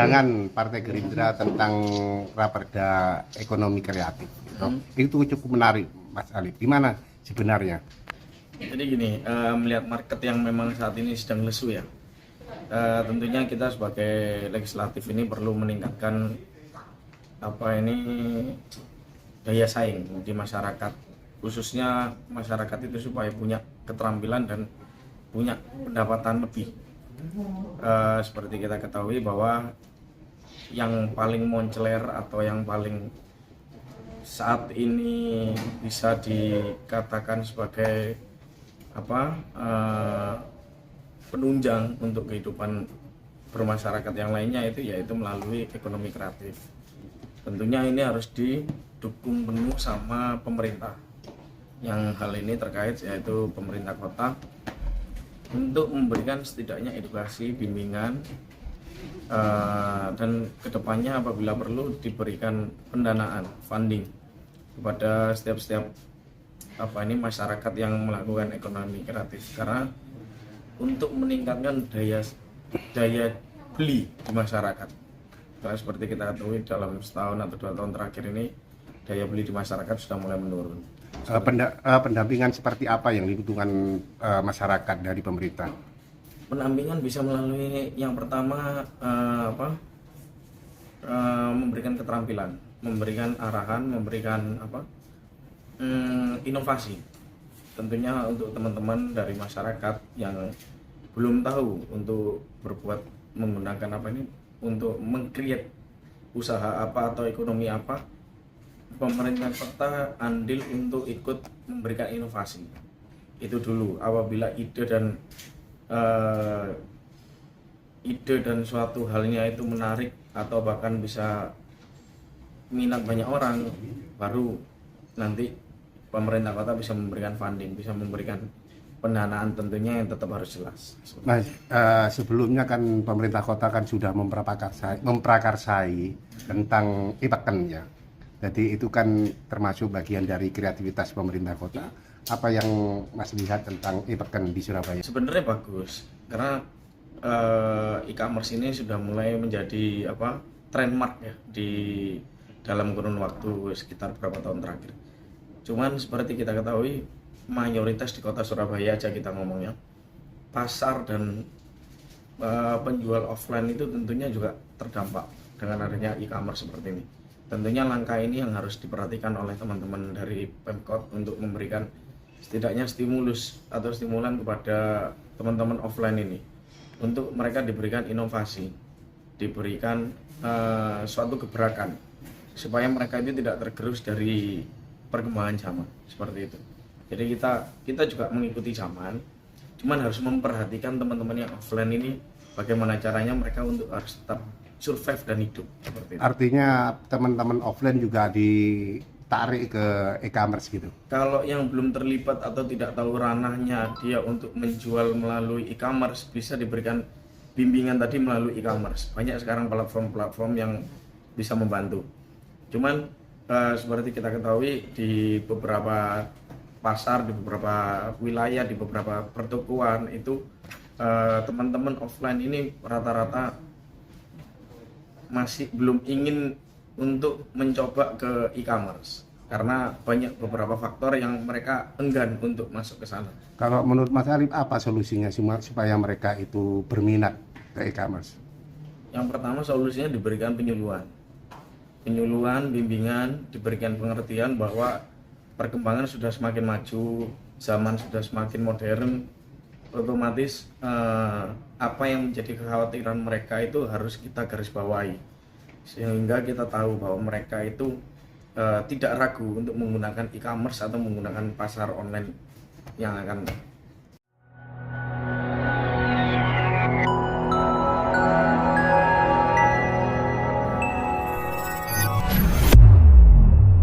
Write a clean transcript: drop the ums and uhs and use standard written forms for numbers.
pandangan Partai Gerindra tentang Raperda Ekonomi Kreatif gitu. Itu cukup menarik, Mas Alif. Gimana sebenarnya? Jadi gini, melihat market yang memang saat ini sedang lesu ya, tentunya kita sebagai legislatif ini perlu meningkatkan daya saing di masyarakat, khususnya masyarakat itu supaya punya keterampilan dan punya pendapatan lebih. Seperti kita ketahui bahwa yang paling monceler atau yang paling saat ini bisa dikatakan sebagai penunjang untuk kehidupan bermasyarakat yang lainnya itu yaitu melalui ekonomi kreatif. Tentunya ini harus didukung penuh sama pemerintah. Yang hal ini terkait yaitu pemerintah kota untuk memberikan setidaknya edukasi, bimbingan, dan kedepannya apabila perlu diberikan pendanaan, funding kepada setiap masyarakat yang melakukan ekonomi kreatif, karena untuk meningkatkan daya beli di masyarakat. Karena seperti kita ketahui dalam setahun atau 2 tahun terakhir ini daya beli di masyarakat sudah mulai menurun. Pendampingan seperti apa yang dibutuhkan masyarakat dari pemerintah? Pendampingan bisa melalui yang pertama memberikan keterampilan, memberikan arahan, memberikan inovasi. Tentunya untuk teman-teman dari masyarakat yang belum tahu untuk berbuat menggunakan untuk meng-create usaha apa atau ekonomi apa, pemerintah kota andil untuk ikut memberikan inovasi. Itu dulu, apabila ide dan suatu halnya itu menarik atau bahkan bisa minat banyak orang, baru nanti pemerintah kota bisa memberikan funding, bisa memberikan pendanaan, tentunya yang tetap harus jelas. Mas, sebelumnya kan pemerintah kota kan sudah memprakarsai tentang e-Pakken ya. Jadi itu kan termasuk bagian dari kreativitas pemerintah kota. Apa yang Mas lihat tentang e-Pakken di Surabaya? Sebenarnya bagus, karena e-commerce ini sudah mulai menjadi trendmark ya di dalam kurun waktu sekitar beberapa tahun terakhir. Cuman seperti kita ketahui, mayoritas di kota Surabaya aja kita ngomongnya, pasar dan penjual offline itu tentunya juga terdampak dengan adanya e-commerce seperti ini. Tentunya langkah ini yang harus diperhatikan oleh teman-teman dari Pemkot untuk memberikan setidaknya stimulus atau stimulan kepada teman-teman offline ini, untuk mereka diberikan inovasi, diberikan suatu gebrakan supaya mereka itu tidak tergerus dari perkembangan zaman seperti itu. Jadi kita juga mengikuti zaman, cuman harus memperhatikan teman-teman yang offline ini bagaimana caranya mereka untuk harus tetap survive dan hidup seperti itu. Artinya teman-teman offline juga ditarik ke e-commerce gitu. Kalau yang belum terlibat atau tidak tahu ranahnya dia untuk menjual melalui e-commerce, bisa diberikan bimbingan tadi melalui e-commerce. Banyak sekarang platform-platform yang bisa membantu. Cuman seperti kita ketahui di beberapa pasar, di beberapa wilayah, di beberapa pertokoan itu teman-teman offline ini rata-rata masih belum ingin untuk mencoba ke e-commerce karena banyak beberapa faktor yang mereka enggan untuk masuk ke sana. Kalau menurut Mas Alif, apa solusinya supaya mereka itu berminat ke e-commerce? Yang pertama, solusinya diberikan penyuluhan, bimbingan, diberikan pengertian bahwa perkembangan sudah semakin maju, zaman sudah semakin modern, otomatis apa yang menjadi kekhawatiran mereka itu harus kita garis bawahi, sehingga kita tahu bahwa mereka itu tidak ragu untuk menggunakan e-commerce atau menggunakan pasar online yang akan